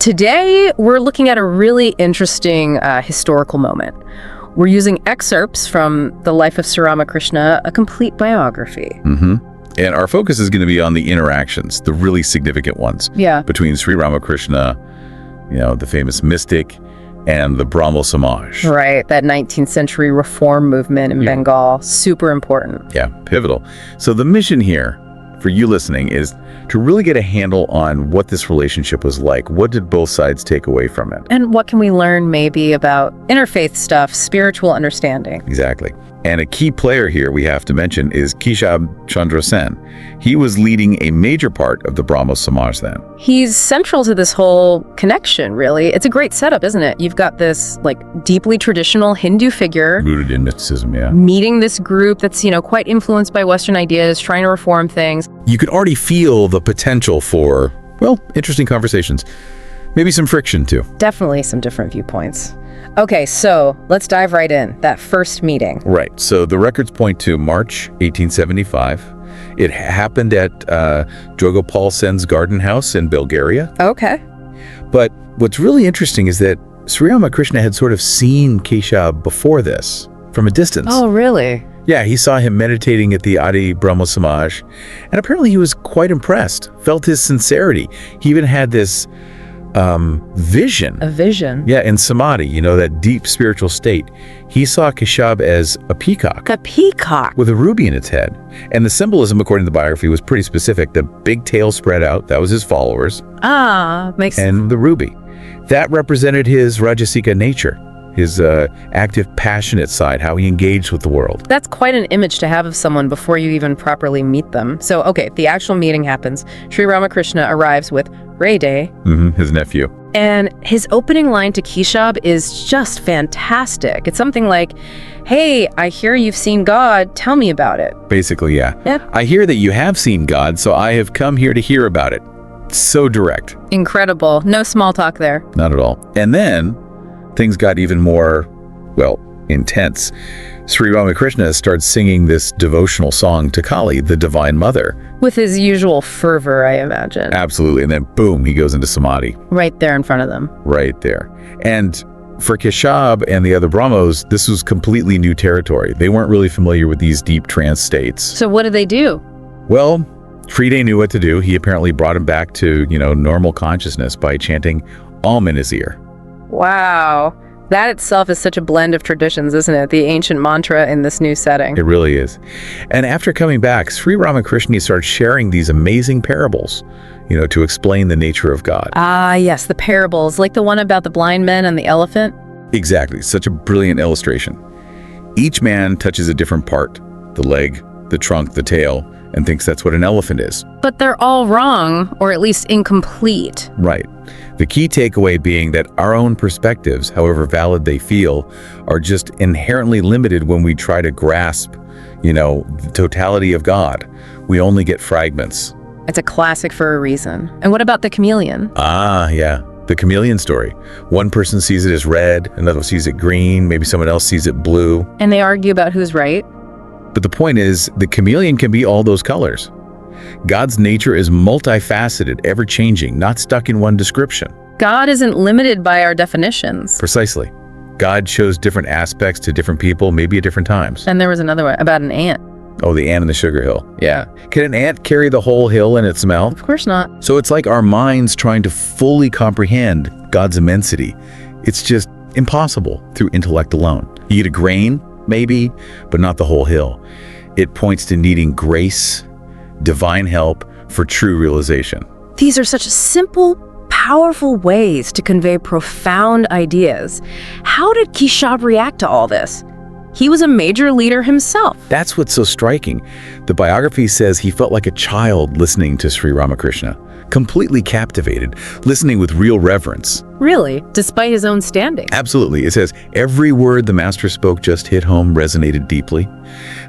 Today, we're looking at a really interesting historical moment. We're using excerpts from the life of Sri Ramakrishna, a complete biography. And our focus is going to be on the interactions, the really significant ones, between Sri Ramakrishna, the famous mystic, and the Brahmo Samaj. Right, that 19th century reform movement in Bengal, super important. Yeah, pivotal. So the mission here for you listening is to really get a handle on what this relationship was like. What did both sides take away from it? And what can we learn maybe about interfaith stuff, spiritual understanding? Exactly. And a key player here we have to mention is Keshab Chandra Sen. He was leading a major part of the Brahmo Samaj then. He's central to this whole connection, really. It's a great setup, isn't it? You've got this deeply traditional Hindu figure Rooted in mysticism, meeting this group that's, quite influenced by Western ideas, trying to reform things. You could already feel the potential for, interesting conversations. Maybe some friction, too. Definitely some different viewpoints. Okay, so let's dive right in. That first meeting. Right. So the records point to March 1875. It happened at Jogopal Sen's garden house in Bulgaria. Okay. But what's really interesting is that Sri Ramakrishna had sort of seen Keshab before this from a distance. Oh, really? Yeah, he saw him meditating at the Adi Brahmo Samaj, and apparently he was quite impressed, felt his sincerity. He even had this vision. A vision? Yeah, in Samadhi, that deep spiritual state. He saw Keshab as a peacock. A peacock? With a ruby in its head. And the symbolism, according to the biography, was pretty specific. The big tail spread out, that was his followers. Makes sense. And the ruby. That represented his Rajasika nature, his active, passionate side, how he engaged with the world. That's quite an image to have of someone before you even properly meet them. So, okay, the actual meeting happens. Sri Ramakrishna arrives with Ray Day, his nephew. And his opening line to Keshab is just fantastic. It's something like, hey, I hear you've seen God. Tell me about it. Basically, yeah. I hear that you have seen God, so I have come here to hear about it. So direct. Incredible. No small talk there. Not at all. And then things got even more, intense. Sri Ramakrishna starts singing this devotional song to Kali, the Divine Mother. With his usual fervor, I imagine. Absolutely. And then boom, he goes into Samadhi. Right there in front of them. Right there. And for Keshab and the other Brahmos, this was completely new territory. They weren't really familiar with these deep trance states. So what did they do? Well, Sri Day knew what to do. He apparently brought him back to, normal consciousness by chanting Om in his ear. Wow. That itself is such a blend of traditions, isn't it? The ancient mantra in this new setting. It really is. And after coming back, Sri Ramakrishna started sharing these amazing parables, to explain the nature of God. Ah, yes, the parables, like the one about the blind men and the elephant. Exactly. Such a brilliant illustration. Each man touches a different part, the leg, the trunk, the tail, and thinks that's what an elephant is. But they're all wrong, or at least incomplete. Right. The key takeaway being that our own perspectives, however valid they feel, are just inherently limited when we try to grasp, the totality of God. We only get fragments. It's a classic for a reason. And what about the chameleon? Ah, yeah. The chameleon story. One person sees it as red, another sees it green, maybe someone else sees it blue. And they argue about who's right. But the point is, the chameleon can be all those colors. God's nature is multifaceted, ever-changing, not stuck in one description. God isn't limited by our definitions. Precisely. God shows different aspects to different people, maybe at different times. And there was another one about an ant. Oh, the ant in the sugar hill. Yeah. Can an ant carry the whole hill in its mouth? Of course not. So it's like our minds trying to fully comprehend God's immensity. It's just impossible through intellect alone. You eat a grain, maybe, but not the whole hill. It points to needing grace, divine help for true realization. These are such simple, powerful ways to convey profound ideas. How did Keshab react to all this? He was a major leader himself. That's what's so striking. The biography says he felt like a child listening to Sri Ramakrishna, completely captivated, listening with real reverence. Really? Despite his own standing? Absolutely. It says, every word the master spoke just hit home, resonated deeply.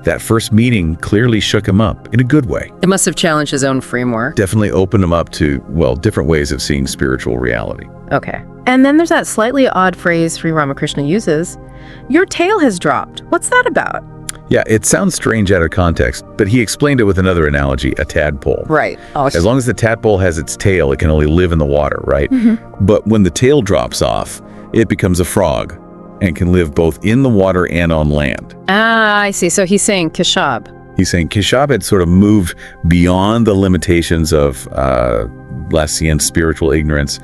That first meeting clearly shook him up in a good way. It must have challenged his own framework. Definitely opened him up to, different ways of seeing spiritual reality. Okay. And then there's that slightly odd phrase Sri Ramakrishna uses, your tail has dropped. What's that about? Yeah, it sounds strange out of context, but he explained it with another analogy, a tadpole. Right. Oh, As long as the tadpole has its tail, it can only live in the water, right? But when the tail drops off, it becomes a frog and can live both in the water and on land. I see. So he's saying Keshab. He's saying Keshab had sort of moved beyond the limitations of Lassian spiritual ignorance.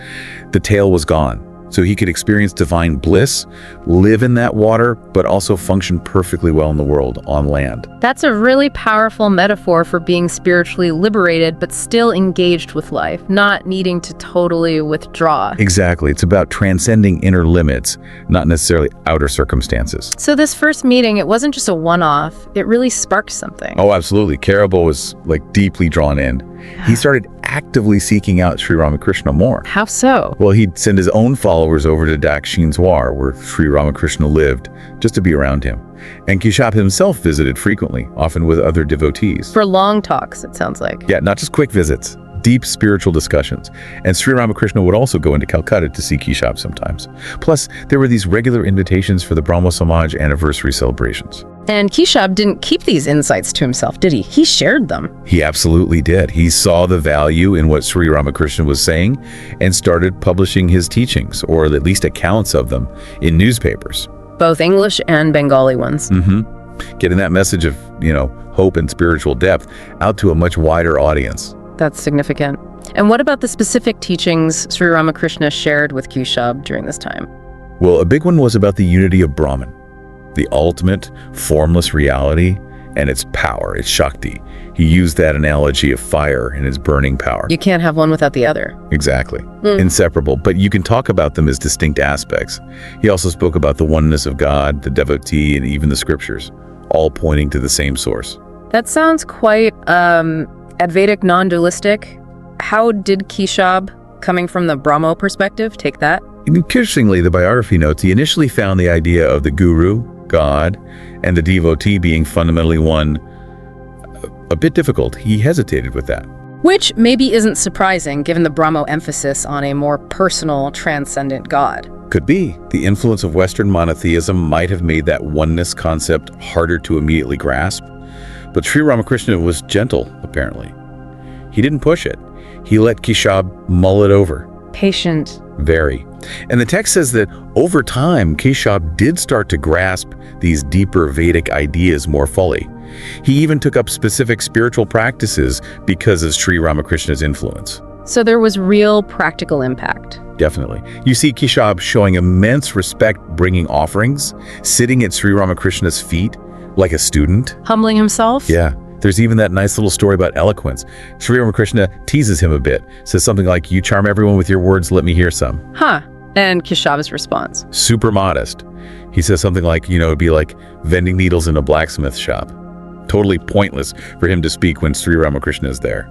The tail was gone. So he could experience divine bliss, live in that water, but also function perfectly well in the world on land. That's a really powerful metaphor for being spiritually liberated, but still engaged with life, not needing to totally withdraw. Exactly. It's about transcending inner limits, not necessarily outer circumstances. So this first meeting, it wasn't just a one-off. It really sparked something. Oh, absolutely. Karabo was deeply drawn in. He started actively seeking out Sri Ramakrishna more. How so? Well, he'd send his own followers over to Dakshinswar, where Sri Ramakrishna lived, just to be around him. And Keshab himself visited frequently, often with other devotees. For long talks, it sounds like. Yeah, not just quick visits, deep spiritual discussions. And Sri Ramakrishna would also go into Calcutta to see Keshab sometimes. Plus, there were these regular invitations for the Brahmo Samaj anniversary celebrations. And Keshab didn't keep these insights to himself, did he? He shared them. He absolutely did. He saw the value in what Sri Ramakrishna was saying and started publishing his teachings, or at least accounts of them, in newspapers. Both English and Bengali ones. Getting that message of, hope and spiritual depth out to a much wider audience. That's significant. And what about the specific teachings Sri Ramakrishna shared with Keshab during this time? Well, a big one was about the unity of Brahman, the ultimate formless reality and its power, its Shakti. He used that analogy of fire and its burning power. You can't have one without the other. Exactly. Inseparable, but you can talk about them as distinct aspects. He also spoke about the oneness of God, the devotee, and even the scriptures, all pointing to the same source. That sounds quite Advaitic, non-dualistic. How did Keshab, coming from the Brahmo perspective, take that? Interestingly, the biography notes, he initially found the idea of the guru, God, and the devotee being fundamentally one a bit difficult. He hesitated with that. Which maybe isn't surprising, given the Brahmo emphasis on a more personal, transcendent God. Could be. The influence of Western monotheism might have made that oneness concept harder to immediately grasp. But Sri Ramakrishna was gentle, apparently. He didn't push it. He let Keshab mull it over. Patient. Very. And the text says that over time, Keshab did start to grasp these deeper Vedic ideas more fully. He even took up specific spiritual practices because of Sri Ramakrishna's influence. So there was real practical impact. Definitely. You see Keshab showing immense respect, bringing offerings, sitting at Sri Ramakrishna's feet like a student. Humbling himself? Yeah. There's even that nice little story about eloquence. Sri Ramakrishna teases him a bit, says something like, "You charm everyone with your words, let me hear some." Huh. And Keshav's response? Super modest. He says something like, it'd be like vending needles in a blacksmith shop. Totally pointless for him to speak when Sri Ramakrishna is there.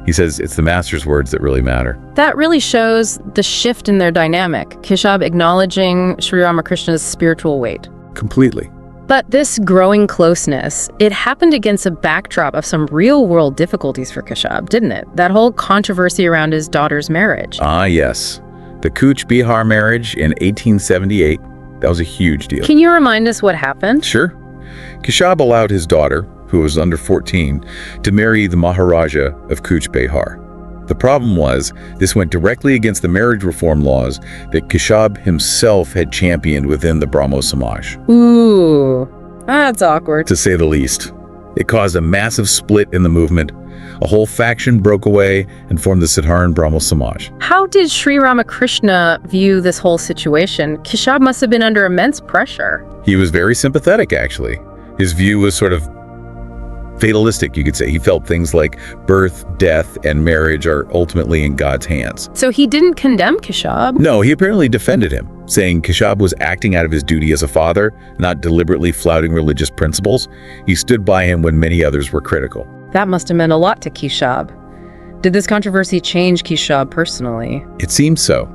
He says it's the master's words that really matter. That really shows the shift in their dynamic, Keshab acknowledging Sri Ramakrishna's spiritual weight. Completely. But this growing closeness, it happened against a backdrop of some real-world difficulties for Keshab, didn't it? That whole controversy around his daughter's marriage. Ah, yes. The Cooch-Bihar marriage in 1878, that was a huge deal. Can you remind us what happened? Sure. Keshab allowed his daughter, who was under 14, to marry the Maharaja of Cooch-Behar. The problem was, this went directly against the marriage reform laws that Keshab himself had championed within the Brahmo Samaj. Ooh, that's awkward. To say the least. It caused a massive split in the movement. A whole faction broke away and formed the Siddharan Brahmo Samaj. How did Sri Ramakrishna view this whole situation? Keshab must have been under immense pressure. He was very sympathetic, actually. His view was sort of fatalistic, you could say. He felt things like birth, death, and marriage are ultimately in God's hands. So he didn't condemn Keshab? No, he apparently defended him, saying Keshab was acting out of his duty as a father, not deliberately flouting religious principles. He stood by him when many others were critical. That must have meant a lot to Keshab. Did this controversy change Keshab personally? It seems so.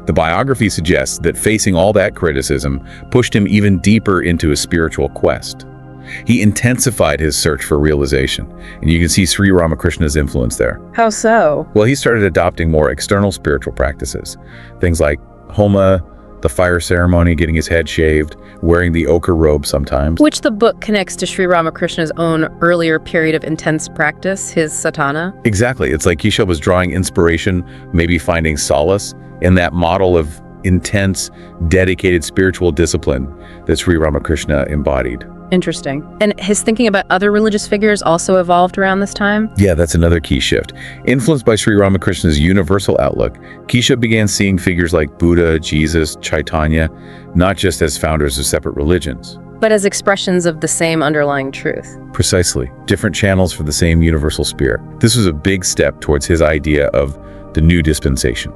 The biography suggests that facing all that criticism pushed him even deeper into his spiritual quest. He intensified his search for realization, and you can see Sri Ramakrishna's influence there. How so? Well, he started adopting more external spiritual practices, things like homa, The fire ceremony, getting his head shaved, wearing the ochre robe sometimes. Which the book connects to Sri Ramakrishna's own earlier period of intense practice, his sadhana. Exactly. It's like Keshab was drawing inspiration, maybe finding solace in that model of intense, dedicated spiritual discipline that Sri Ramakrishna embodied. Interesting. And his thinking about other religious figures also evolved around this time? Yeah, that's another key shift. Influenced by Sri Ramakrishna's universal outlook, Keshab began seeing figures like Buddha, Jesus, Chaitanya, not just as founders of separate religions, but as expressions of the same underlying truth. Precisely. Different channels for the same universal spirit. This was a big step towards his idea of the new dispensation.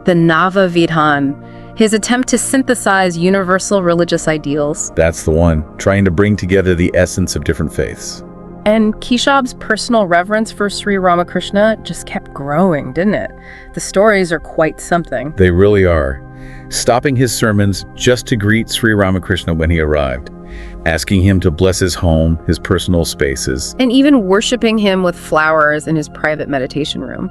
The Nava Vidhan. His attempt to synthesize universal religious ideals. That's the one, trying to bring together the essence of different faiths. And Keshab's personal reverence for Sri Ramakrishna just kept growing, didn't it? The stories are quite something. They really are. Stopping his sermons just to greet Sri Ramakrishna when he arrived, asking him to bless his home, his personal spaces. And even worshiping him with flowers in his private meditation room.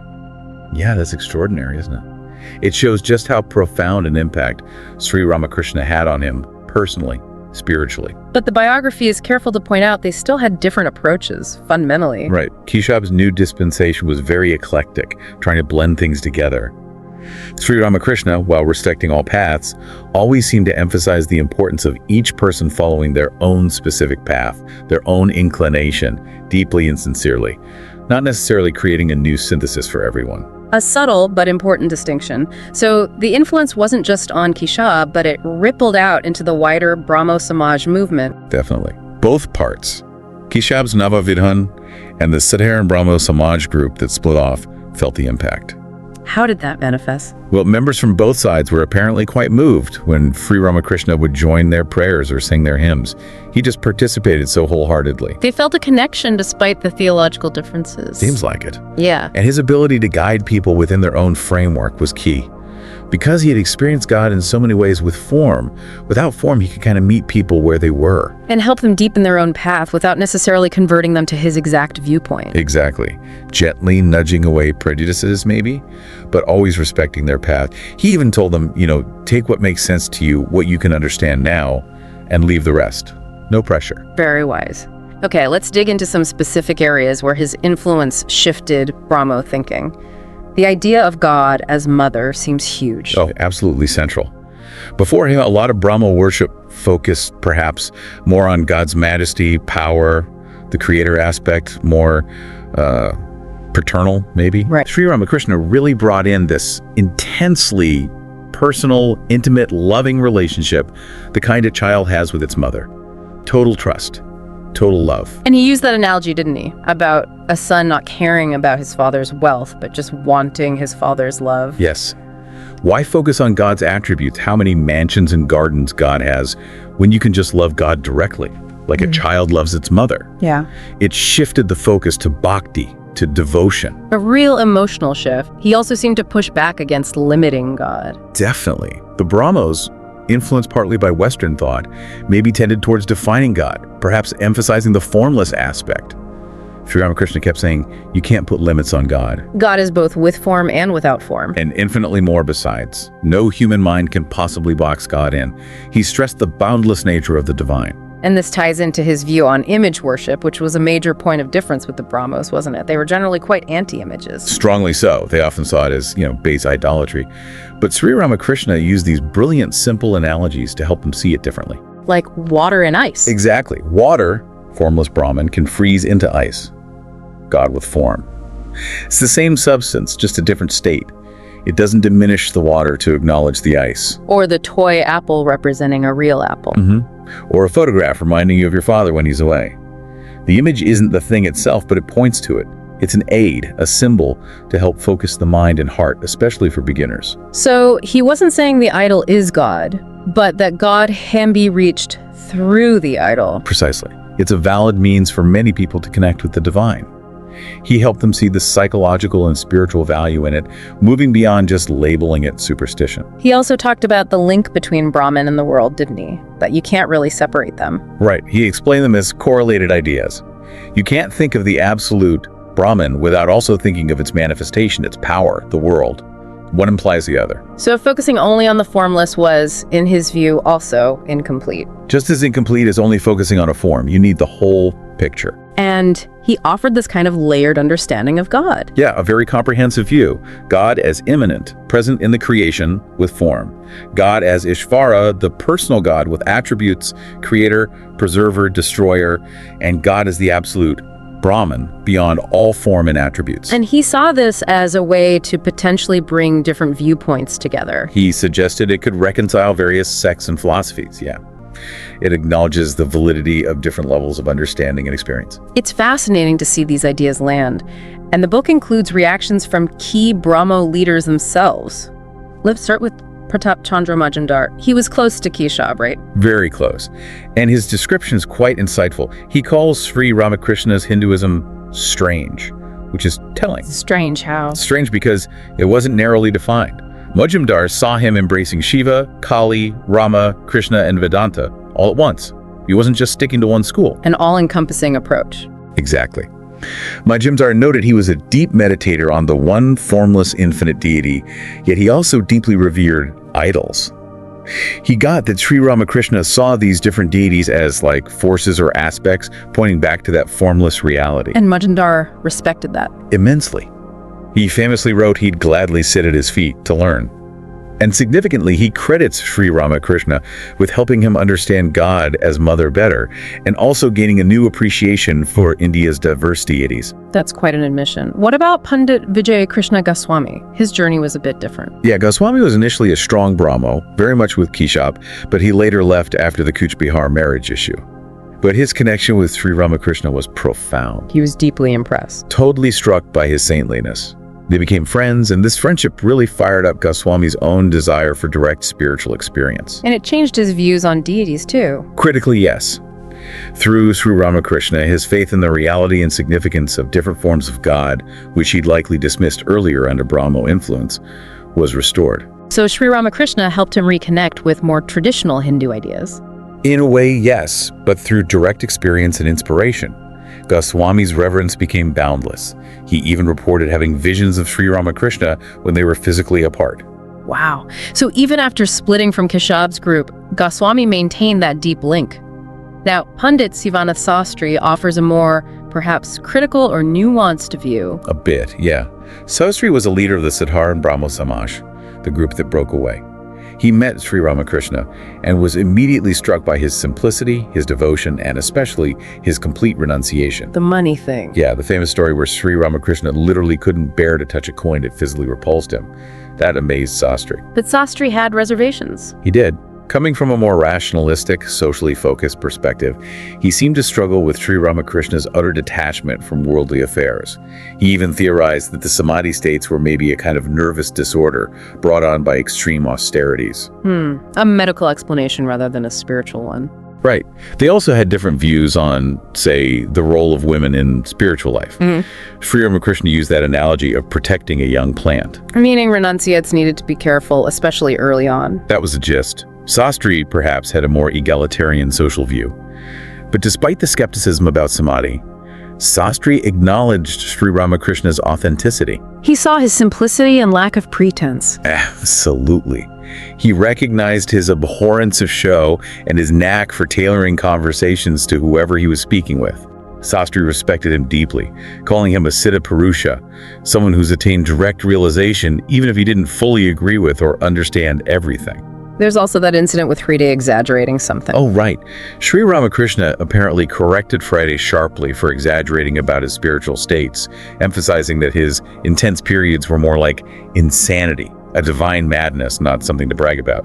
Yeah, that's extraordinary, isn't it? It shows just how profound an impact Sri Ramakrishna had on him personally, spiritually. But the biography is careful to point out they still had different approaches, fundamentally. Right. Keshab's new dispensation was very eclectic, trying to blend things together. Sri Ramakrishna, while respecting all paths, always seemed to emphasize the importance of each person following their own specific path, their own inclination, deeply and sincerely, not necessarily creating a new synthesis for everyone. A subtle but important distinction. So the influence wasn't just on Keshab, but it rippled out into the wider Brahmo Samaj movement. Definitely. Both parts, Keshab's Nava Vidhan and the Saharan Brahmo Samaj group that split off, felt the impact. How did that manifest? Well, members from both sides were apparently quite moved when Sri Ramakrishna would join their prayers or sing their hymns. He just participated so wholeheartedly. They felt a connection despite the theological differences. Seems like it. Yeah. And his ability to guide people within their own framework was key. Because he had experienced God in so many ways with form, without form he could kind of meet people where they were. And help them deepen their own path without necessarily converting them to his exact viewpoint. Exactly. Gently nudging away prejudices, maybe, but always respecting their path. He even told them, take what makes sense to you, what you can understand now, and leave the rest. No pressure. Very wise. Okay, let's dig into some specific areas where his influence shifted Brahmo thinking. The idea of God as mother seems huge. Oh, absolutely central. Before him, a lot of Brahmo worship focused perhaps more on God's majesty, power, the creator aspect, more paternal, maybe. Right. Sri Ramakrishna really brought in this intensely personal, intimate, loving relationship, the kind a child has with its mother. Total trust. Total love. And he used that analogy, didn't he? About a son not caring about his father's wealth, but just wanting his father's love. Yes. Why focus on God's attributes, how many mansions and gardens God has, when you can just love God directly, like a child loves its mother? Yeah. It shifted the focus to bhakti, to devotion. A real emotional shift. He also seemed to push back against limiting God. Definitely. The Brahmos, influenced partly by Western thought, maybe tended towards defining God, perhaps emphasizing the formless aspect. Sri Ramakrishna kept saying, you can't put limits on God. God is both with form and without form. And infinitely more besides. No human mind can possibly box God in. He stressed the boundless nature of the divine. And this ties into his view on image worship, which was a major point of difference with the Brahmos, wasn't it? They were generally quite anti-images. Strongly so. They often saw it as, base idolatry. But Sri Ramakrishna used these brilliant, simple analogies to help them see it differently. Like water and ice. Exactly. Water, formless Brahman, can freeze into ice. God with form. It's the same substance, just a different state. It doesn't diminish the water to acknowledge the ice. Or the toy apple representing a real apple. Or a photograph reminding you of your father when he's away. The image isn't the thing itself, but it points to it. It's an aid, a symbol to help focus the mind and heart, especially for beginners. So he wasn't saying the idol is God, but that God can be reached through the idol. Precisely. It's a valid means for many people to connect with the divine. He helped them see the psychological and spiritual value in it, moving beyond just labeling it superstition. He also talked about the link between Brahman and the world, didn't he? That you can't really separate them. Right. He explained them as correlated ideas. You can't think of the absolute Brahman without also thinking of its manifestation, its power, the world. One implies the other. So focusing only on the formless was, in his view, also incomplete. Just as incomplete as only focusing on a form, you need the whole picture. And he offered this kind of layered understanding of God. Yeah, a very comprehensive view. God as immanent, present in the creation with form. God as Ishvara, the personal God with attributes, creator, preserver, destroyer, and God as the absolute, Brahman, beyond all form and attributes. And he saw this as a way to potentially bring different viewpoints together. He suggested it could reconcile various sects and philosophies, yeah. It acknowledges the validity of different levels of understanding and experience. It's fascinating to see these ideas land, and the book includes reactions from key Brahmo leaders themselves. Let's start with Pratap Chandra Majumdar. He was close to Keshab, right? Very close. And his description is quite insightful. He calls Sri Ramakrishna's Hinduism strange, which is telling. Strange how? Strange because it wasn't narrowly defined. Majumdar saw him embracing Shiva, Kali, Rama, Krishna, and Vedanta all at once. He wasn't just sticking to one school. An all-encompassing approach. Exactly. Majumdar noted he was a deep meditator on the one formless infinite deity, yet he also deeply revered idols. He got that Sri Ramakrishna saw these different deities as like forces or aspects pointing back to that formless reality. And Majumdar respected that. Immensely. He famously wrote he'd gladly sit at his feet to learn. And significantly, he credits Sri Ramakrishna with helping him understand God as Mother better, and also gaining a new appreciation for India's diverse deities. That's quite an admission. What about Pundit Vijay Krishna Goswami? His journey was a bit different. Yeah, Goswami was initially a strong Brahmo, very much with Keshab, but he later left after the Kuch Bihar marriage issue. But his connection with Sri Ramakrishna was profound. He was deeply impressed. Totally struck by his saintliness. They became friends, and this friendship really fired up Goswami's own desire for direct spiritual experience. And it changed his views on deities, too. Critically, yes. Through Sri Ramakrishna, his faith in the reality and significance of different forms of God, which he'd likely dismissed earlier under Brahmo influence, was restored. So Sri Ramakrishna helped him reconnect with more traditional Hindu ideas. In a way, yes, but through direct experience and inspiration. Goswami's reverence became boundless. He even reported having visions of Sri Ramakrishna when they were physically apart. Wow. So even after splitting from Keshab's group, Goswami maintained that deep link. Now, Pundit Sivanath Sastri offers a more, perhaps critical or nuanced view. A bit, yeah. Sastri was a leader of the Siddhar and Brahmo Samaj, the group that broke away. He met Sri Ramakrishna and was immediately struck by his simplicity, his devotion, and especially his complete renunciation. The money thing. Yeah, the famous story where Sri Ramakrishna literally couldn't bear to touch a coin that physically repulsed him. That amazed Sastri. But Sastri had reservations. He did. Coming from a more rationalistic, socially focused perspective, he seemed to struggle with Sri Ramakrishna's utter detachment from worldly affairs. He even theorized that the Samadhi states were maybe a kind of nervous disorder brought on by extreme austerities. A medical explanation rather than a spiritual one. Right. They also had different views on, say, the role of women in spiritual life. Sri Ramakrishna used that analogy of protecting a young plant. Meaning renunciates needed to be careful, especially early on. That was the gist. Sastri, perhaps, had a more egalitarian social view. But despite the skepticism about Samadhi, Sastri acknowledged Sri Ramakrishna's authenticity. He saw his simplicity and lack of pretense. Absolutely. He recognized his abhorrence of show and his knack for tailoring conversations to whoever he was speaking with. Sastri respected him deeply, calling him a Siddha Purusha, someone who's attained direct realization even if he didn't fully agree with or understand everything. There's also that incident with Friday exaggerating something. Oh, right. Sri Ramakrishna apparently corrected Friday sharply for exaggerating about his spiritual states, emphasizing that his intense periods were more like insanity, a divine madness, not something to brag about.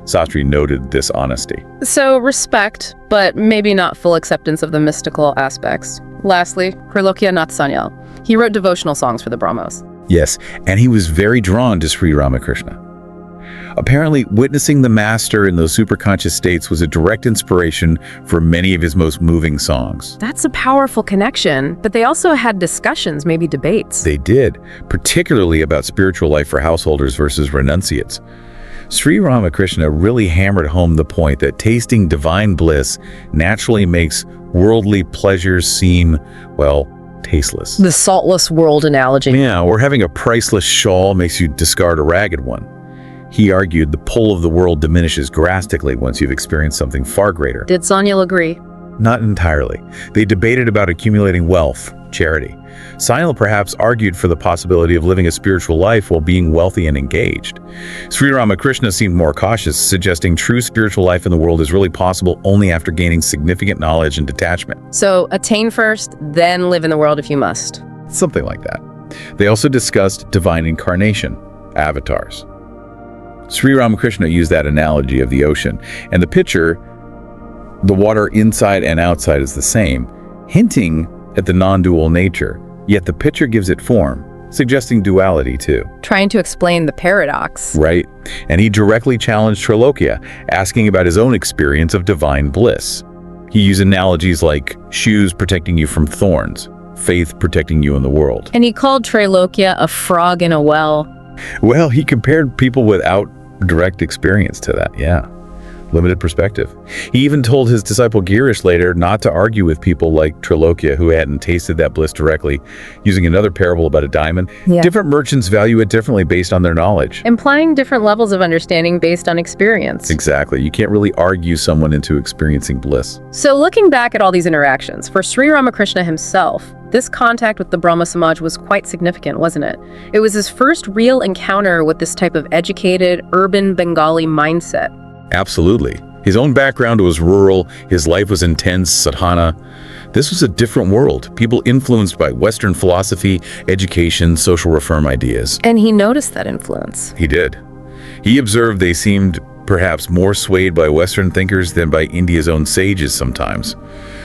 Sastri noted this honesty. So respect, but maybe not full acceptance of the mystical aspects. Lastly, Trilokya Nath Sanyal. He wrote devotional songs for the Brahmos. Yes, and he was very drawn to Sri Ramakrishna. Apparently, witnessing the master in those superconscious states was a direct inspiration for many of his most moving songs. That's a powerful connection, but they also had discussions, maybe debates. They did, particularly about spiritual life for householders versus renunciates. Sri Ramakrishna really hammered home the point that tasting divine bliss naturally makes worldly pleasures seem, well, tasteless. The saltless world analogy. Yeah, or having a priceless shawl makes you discard a ragged one. He argued the pull of the world diminishes drastically once you've experienced something far greater. Did Sanyal agree? Not entirely. They debated about accumulating wealth, charity. Sanyal perhaps argued for the possibility of living a spiritual life while being wealthy and engaged. Sri Ramakrishna seemed more cautious, suggesting true spiritual life in the world is really possible only after gaining significant knowledge and detachment. So attain first, then live in the world if you must. Something like that. They also discussed divine incarnation, avatars. Sri Ramakrishna used that analogy of the ocean, and the picture, the water inside and outside is the same, hinting at the non-dual nature, yet the picture gives it form, suggesting duality too. Trying to explain the paradox. Right. And he directly challenged Trilokya, asking about his own experience of divine bliss. He used analogies like shoes protecting you from thorns, faith protecting you in the world. And he called Trilokya a frog in a well. Well, he compared people without direct experience to that, yeah. Limited perspective. He even told his disciple Girish later not to argue with people like Trilokya who hadn't tasted that bliss directly, using another parable about a diamond. Yeah. Different merchants value it differently based on their knowledge. Implying different levels of understanding based on experience. Exactly. You can't really argue someone into experiencing bliss. So looking back at all these interactions, for Sri Ramakrishna himself, this contact with the Brahmo Samaj was quite significant, wasn't it? It was his first real encounter with this type of educated, urban Bengali mindset. Absolutely. His own background was rural, his life was intense, sadhana. This was a different world, people influenced by Western philosophy, education, social reform ideas. And he noticed that influence. He did. He observed they seemed perhaps more swayed by Western thinkers than by India's own sages sometimes.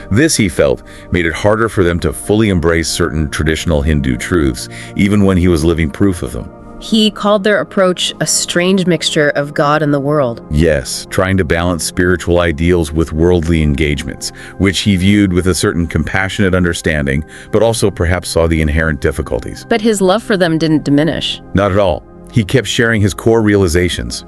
This, he felt, made it harder for them to fully embrace certain traditional Hindu truths, even when he was living proof of them. He called their approach a strange mixture of God and the world. Yes, trying to balance spiritual ideals with worldly engagements, which he viewed with a certain compassionate understanding, but also perhaps saw the inherent difficulties. But his love for them didn't diminish. Not at all. He kept sharing his core realizations.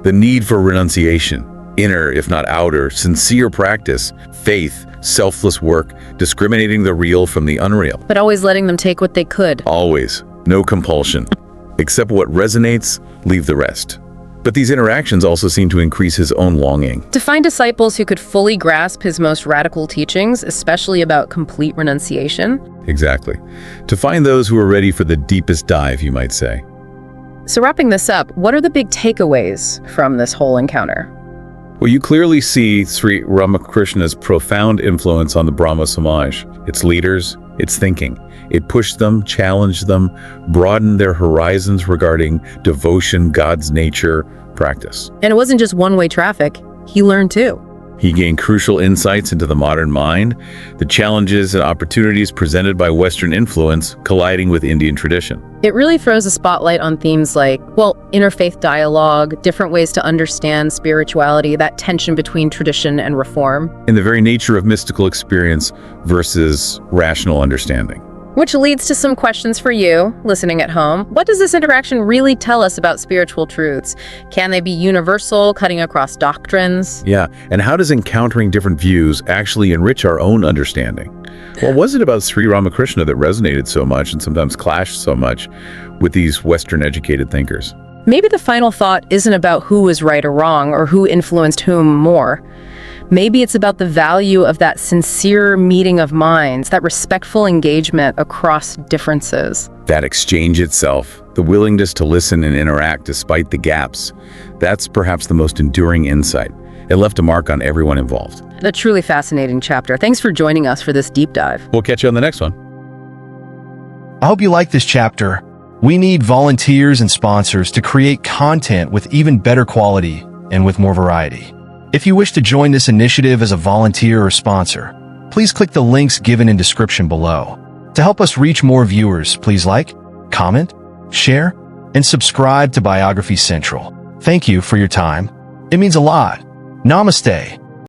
The need for renunciation, inner if not outer, sincere practice, faith, selfless work, discriminating the real from the unreal. But always letting them take what they could. Always. No compulsion. Accept what resonates, leave the rest. But these interactions also seem to increase his own longing. To find disciples who could fully grasp his most radical teachings, especially about complete renunciation. Exactly. To find those who are ready for the deepest dive, you might say. So wrapping this up, what are the big takeaways from this whole encounter? Well, you clearly see Sri Ramakrishna's profound influence on the Brahmo Samaj, its leaders, its thinking. It pushed them, challenged them, broadened their horizons regarding devotion, God's nature, practice. And it wasn't just one-way traffic. He learned too. He gained crucial insights into the modern mind, the challenges and opportunities presented by Western influence colliding with Indian tradition. It really throws a spotlight on themes like, well, interfaith dialogue, different ways to understand spirituality, that tension between tradition and reform. In the very nature of mystical experience versus rational understanding. Which leads to some questions for you, listening at home. What does this interaction really tell us about spiritual truths? Can they be universal, cutting across doctrines? Yeah, and how does encountering different views actually enrich our own understanding? Well, was it about Sri Ramakrishna that resonated so much and sometimes clashed so much with these Western-educated thinkers? Maybe the final thought isn't about who was right or wrong or who influenced whom more. Maybe it's about the value of that sincere meeting of minds, that respectful engagement across differences. That exchange itself, the willingness to listen and interact despite the gaps, that's perhaps the most enduring insight. It left a mark on everyone involved. A truly fascinating chapter. Thanks for joining us for this deep dive. We'll catch you on the next one. I hope you like this chapter. We need volunteers and sponsors to create content with even better quality and with more variety. If you wish to join this initiative as a volunteer or sponsor, please click the links given in description below. To help us reach more viewers, please like, comment, share, and subscribe to Biography Central. Thank you for your time. It means a lot. Namaste.